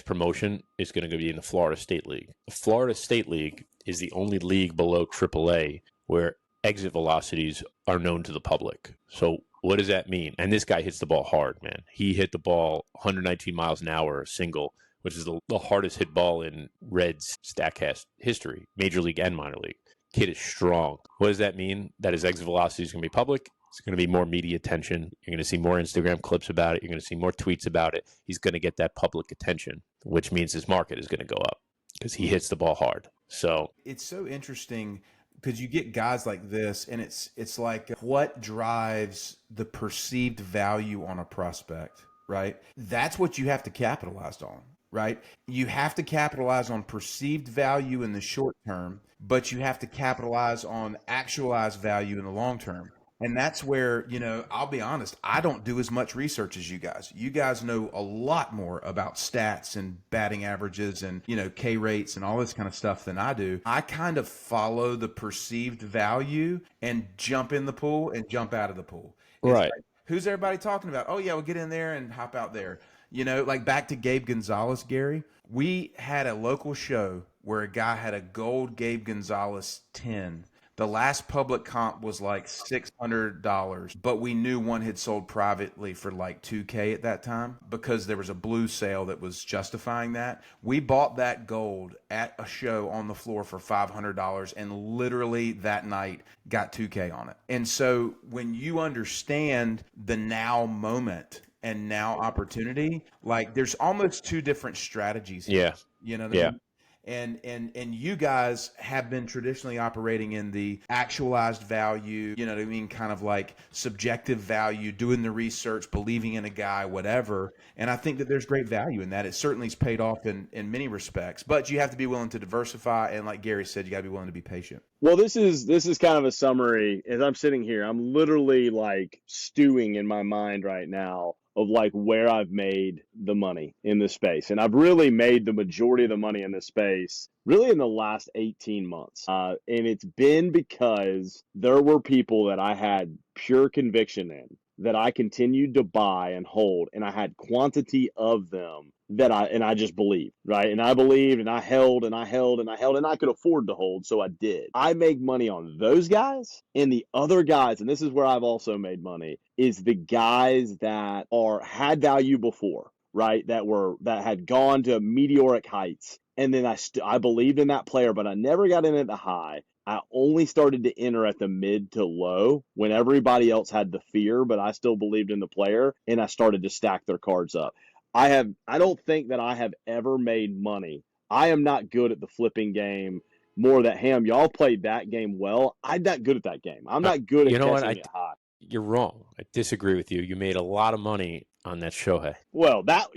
promotion is going to be in the Florida State League. The Florida State League is the only league below AAA where exit velocities are known to the public. So what does that mean? And this guy hits the ball hard, man. He hit the ball 119 miles an hour, single, which is the hardest hit ball in Reds StatCast history, major league and minor league. Kid is strong. What does that mean? That his exit velocity is going to be public. It's going to be more media attention. You're going to see more Instagram clips about it. You're going to see more tweets about it. He's going to get that public attention, which means his market is going to go up because he hits the ball hard. So it's so interesting because you get guys like this, and it's like what drives the perceived value on a prospect, right? That's what you have to capitalize on, right? You have to capitalize on perceived value in the short term, but you have to capitalize on actualized value in the long term. And that's where, I'll be honest, I don't do as much research as you guys. You guys know a lot more about stats and batting averages and, K rates and all this kind of stuff than I do. I kind of follow the perceived value and jump in the pool and jump out of the pool. It's right. Like, who's everybody talking about? Oh, yeah, we'll get in there and hop out there. Like back to Gabe Gonzalez, Gary. We had a local show where a guy had a gold Gabe Gonzalez 10. The last public comp was like $600, but we knew one had sold privately for like $2K at that time because there was a blue sale that was justifying that. We bought that gold at a show on the floor for $500 and literally that night got $2K on it. And so when you understand the now moment and now opportunity, like there's almost two different strategies here. Yeah. You know what I mean? And you guys have been traditionally operating in the actualized value, you know what I mean, kind of like subjective value, doing the research, believing in a guy, whatever. And I think that there's great value in that. It certainly has paid off in many respects, but you have to be willing to diversify. And like Gary said, you got to be willing to be patient. Well, this is kind of a summary. As I'm sitting here, I'm literally like stewing in my mind right now of like where I've made the money in this space. And I've really made the majority of the money in this space really in the last 18 months. And it's been because there were people that I had pure conviction in that I continued to buy and hold, and I had quantity of them that I just believed, right? And I believed and I held and I held and I held and I could afford to hold, so I did. I make money on those guys, and the other guys, and this is where I've also made money, is the guys that had value before, right? That had gone to meteoric heights. And then I believed in that player, but I never got in at the high. I only started to enter at the mid to low when everybody else had the fear, but I still believed in the player, and I started to stack their cards up. I don't think that I have ever made money. I am not good at the flipping game. More that y'all played that game well. I'm not good at that game. I'm not good at catching it high. You're wrong. I disagree with you. You made a lot of money on that Shohei. Well, that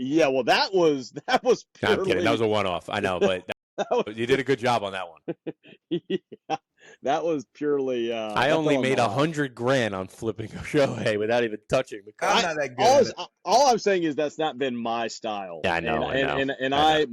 was purely... No, I'm kidding. That was a one-off. I know, but you did a good job on that one. Yeah, that was purely... I only made $100,000 on flipping a Shohei without even touching the card. I'm not that good. All I'm saying is that's not been my style. Yeah, I know.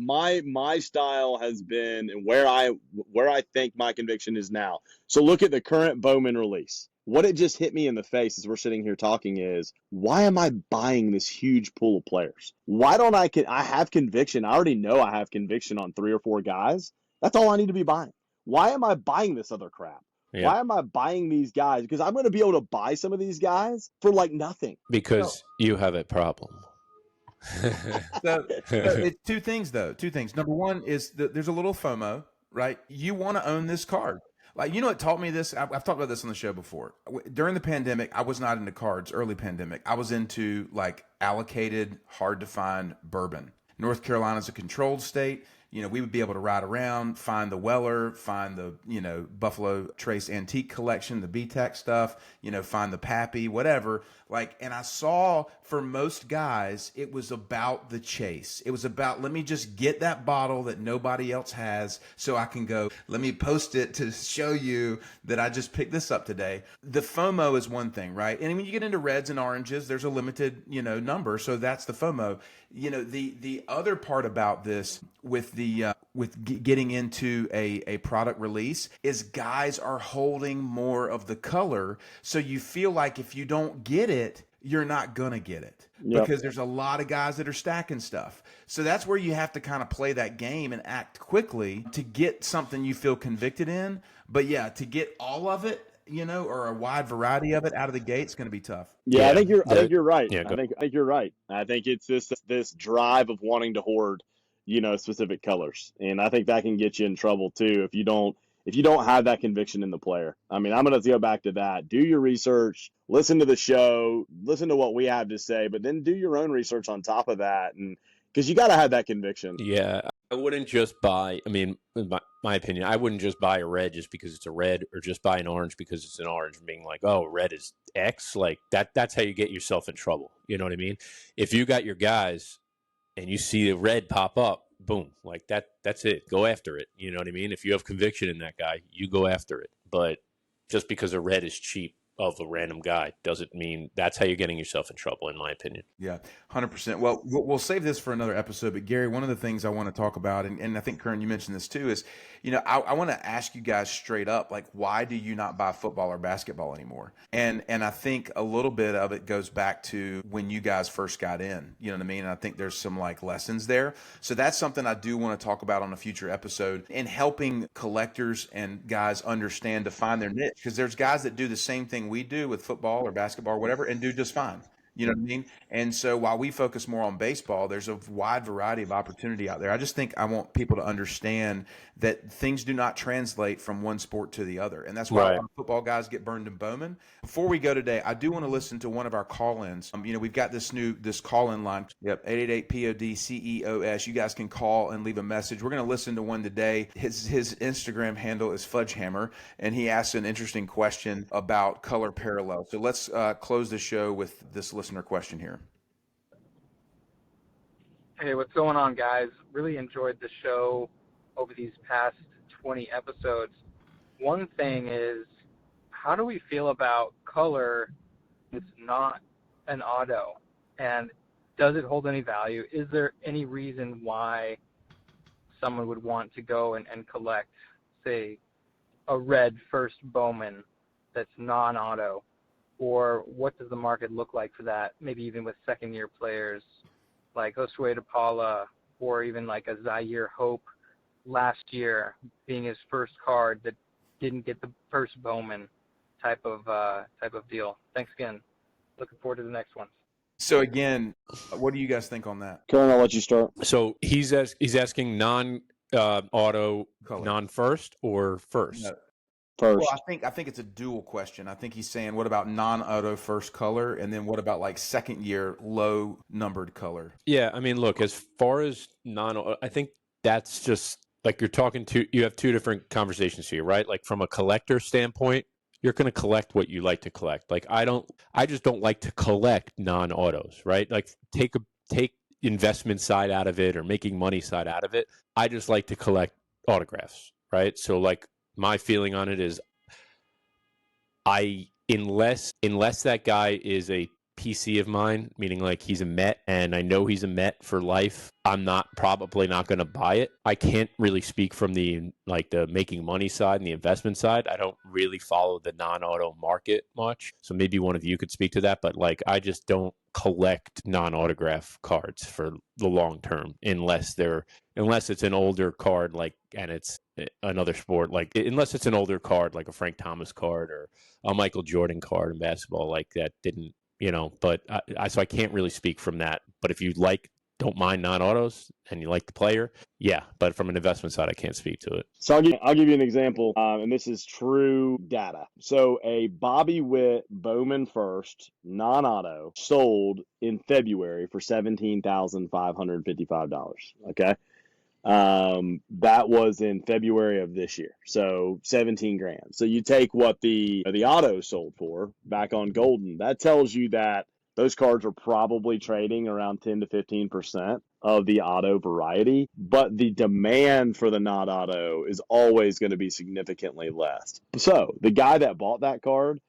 My style has been, and where I think my conviction is now. So look at the current Bowman release. what it just hit me in the face as we're sitting here talking is, why am I buying this huge pool of players? Why don't I have conviction? I already know I have conviction on 3 or 4 guys. That's all I need to be buying. Why am I buying this other crap? Yeah. Why am I buying these guys? Because I'm going to be able to buy some of these guys for like nothing. Because you have a problem. So it's two things, though. Two things. Number one is that there's a little FOMO, right? You want to own this card. Like, what taught me this? I've talked about this on the show before. During the pandemic, I was not into cards, early pandemic. I was into like allocated, hard to find bourbon. North Carolina's a controlled state. We would be able to ride around, find the Weller, find the, Buffalo Trace Antique Collection, the BTAC stuff, find the Pappy, whatever. And I saw for most guys, it was about the chase. It was about, let me just get that bottle that nobody else has so I can go, let me post it to show you that I just picked this up today. The FOMO is one thing, right? And when you get into reds and oranges, there's a limited, number. So that's the FOMO. The other part about this with getting into a product release is guys are holding more of the color. So you feel like if you don't get it, you're not going to get it. Yep. Because there's a lot of guys that are stacking stuff. So that's where you have to kind of play that game and act quickly to get something you feel convicted in. But yeah, to get all of it, or a wide variety of it out of the gate, it's going to be tough. Yeah, I think you're right. Yeah, I think you're right. I think it's this drive of wanting to hoard, specific colors. And I think that can get you in trouble too if you don't have that conviction in the player. I mean, I'm going to go back to that. Do your research, listen to the show, listen to what we have to say, but then do your own research on top of that. And because you got to have that conviction. Yeah, I wouldn't just buy, in my opinion, I wouldn't just buy a red just because it's a red, or just buy an orange because it's an orange, and being like, oh, red is X. Like that's how you get yourself in trouble. You know what I mean? If you got your guys and you see a red pop up, boom, like that's it. Go after it. You know what I mean? If you have conviction in that guy, you go after it. But just because a red is cheap of a random guy doesn't mean that's how you're getting yourself in trouble, in my opinion. Yeah, 100%. Well, we'll save this for another episode. But Gary, one of the things I want to talk about, and I think Kern, you mentioned this too, is I want to ask you guys straight up, like, why do you not buy football or basketball anymore? And I think a little bit of it goes back to when you guys first got in. You know what I mean? And I think there's some like lessons there. So that's something I do want to talk about on a future episode, in helping collectors and guys understand to find their niche, because there's guys that do the same thing we do with football or basketball or whatever and do just fine. You know what I mean? And so while we focus more on baseball, there's a wide variety of opportunity out there. I just think I want people to understand that things do not translate from one sport to the other. And that's why Right. a lot of football guys get burned in Bowman. Before we go today, I do want to listen to one of our call-ins. We've got this call-in line. Yep, 888-POD-CEOS. You guys can call and leave a message. We're going to listen to one today. His Instagram handle is Fudgehammer, and he asked an interesting question about color parallel. So let's close the show with this listener question here. Hey, what's going on, guys? Really enjoyed the show over these past 20 episodes. One thing is, how do we feel about color? It's not an auto, and does it hold any value? Is there any reason why someone would want to go and collect, say, a red first Bowman that's non-auto? Or what does the market look like for that? Maybe even with second-year players like Josue DePaula, or even like a Zaire Hope last year being his first card that didn't get the first Bowman type of deal. Thanks again. Looking forward to the next one. So again, what do you guys think on that? Karen, I'll let you start. So he's asking non-auto, Color. non-first or first? No. First. Well, I think it's a dual question. I think he's saying, what about non-auto first color, and then what about like second year low numbered color? Yeah, look, as far as non-auto, I think that's just like you have two different conversations here, right? Like from a collector standpoint, you're going to collect what you like to collect. Like I just don't like to collect non-autos, right? Like take investment side out of it or making money side out of it. I just like to collect autographs, right? So like my feeling on it is unless that guy is a PC of mine, meaning like he's a Met and I know he's a Met for life, I'm probably not going to buy it. I can't really speak from the making money side and the investment side. I don't really follow the non-auto market much. So maybe one of you could speak to that, but like I just don't collect non-autograph cards for the long term unless it's an older card and it's another sport, unless it's an older card like a Frank Thomas card or a Michael Jordan card in basketball, like that didn't, but so I can't really speak from that. But if you don't mind non-autos and you like the player, yeah. But from an investment side, I can't speak to it. So I'll give you an example, and this is true data. So a Bobby Witt Bowman first non-auto sold in February for $17,555. Okay. That was in February of this year. So 17 grand. So you take what the auto sold for back on Golden, that tells you that those cards are probably trading around 10 to 15% of the auto variety, but the demand for the not auto is always going to be significantly less. So the guy that bought that card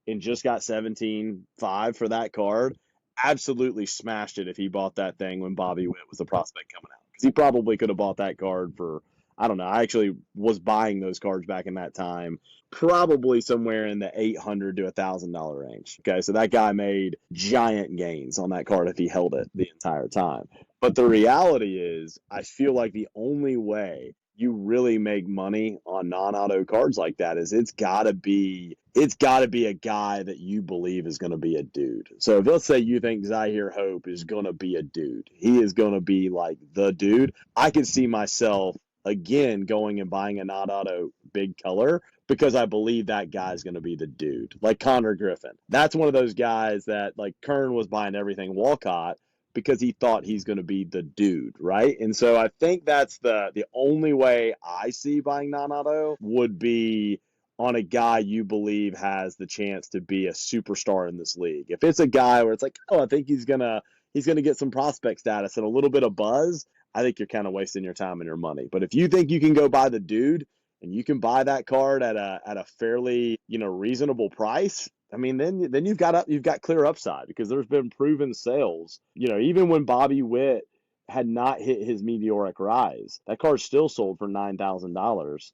and just got 17.5 for that card absolutely smashed it if he bought that thing when Bobby Witt was a prospect coming out. Because he probably could have bought that card for, I don't know, I actually was buying those cards back in that time, probably somewhere in the $800 to $1,000 range. Okay, so that guy made giant gains on that card if he held it the entire time. But the reality is, I feel like the only way you really make money on non-auto cards like that is it's got to be a guy that you believe is going to be a dude. So if let's say you think Zahir Hope is going to be a dude, he is going to be like the dude. I can see myself again going and buying a non-auto big color because I believe that guy's going to be the dude. Like Connor Griffin. That's one of those guys that like Kern was buying everything Walcott because he thought he's going to be the dude, right? And so I think that's the only way I see buying non-auto would be on a guy you believe has the chance to be a superstar in this league. If it's a guy where it's like, oh, I think he's gonna get some prospect status and a little bit of buzz, I think you're kind of wasting your time and your money. But if you think you can go buy the dude and you can buy that card at a fairly, reasonable price, I mean, then you've got clear upside because there's been proven sales. Even when Bobby Witt had not hit his meteoric rise, that card still sold for $9,000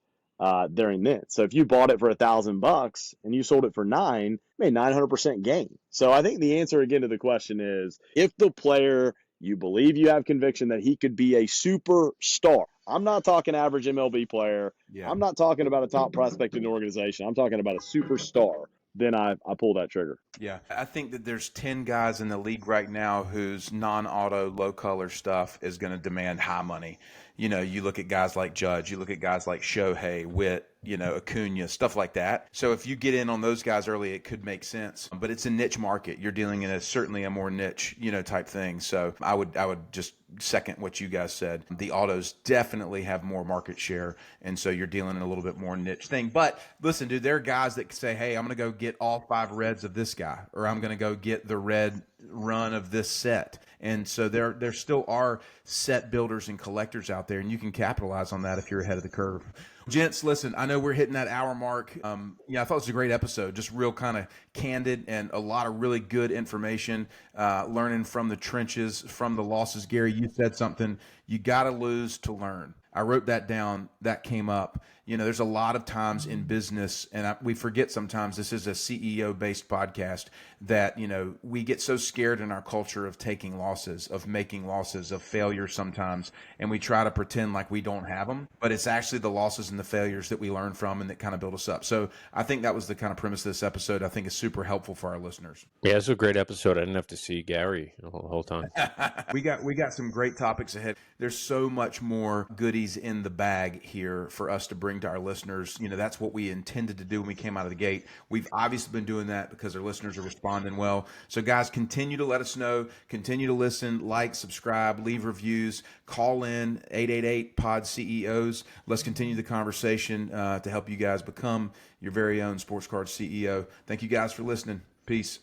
during this. So if you bought it for $1,000 and you sold it for $9,000, you made 900% gain. So I think the answer again to the question is if the player you believe you have conviction that he could be a superstar. I'm not talking average MLB player. Yeah. I'm not talking about a top prospect in the organization. I'm talking about a superstar. Then I pull that trigger. Yeah, I think that there's 10 guys in the league right now whose non-auto, low-color stuff is going to demand high money. You look at guys like Judge, you look at guys like Shohei, Witt, Acuna, stuff like that. So if you get in on those guys early, it could make sense. But it's a niche market. You're dealing in certainly a more niche, type thing. So I would just second what you guys said. The autos definitely have more market share, and so you're dealing in a little bit more niche thing. But listen, dude, there are guys that say, hey, I'm going to go get all 5 reds of this guy, or I'm going to go get the red run of this set. And so there still are set builders and collectors out there, and you can capitalize on that if you're ahead of the curve. Gents, listen, I know we're hitting that hour mark. I thought it was a great episode, just real kind of candid and a lot of really good information, learning from the trenches, from the losses. Gary, you said something, you got to lose to learn. I wrote that down. That came up. There's a lot of times in business, and we forget sometimes this is a CEO-based podcast, that, we get so scared in our culture of taking losses, of making losses, of failure sometimes, and we try to pretend like we don't have them. But it's actually the losses and the failures that we learn from and that kind of build us up. So I think that was the kind of premise of this episode. I think it's super helpful for our listeners. Yeah, it's a great episode. I didn't have to see Gary the whole time. We got some great topics ahead. There's so much more goodies in the bag here for us to bring to our listeners. That's what we intended to do when we came out of the gate. We've obviously been doing that because our listeners are responding well. So guys, continue to let us know, continue to listen, like, subscribe, leave reviews, call in 888-POD-CEOs. Let's continue the conversation to help you guys become your very own sports card CEO. Thank you guys for listening. Peace.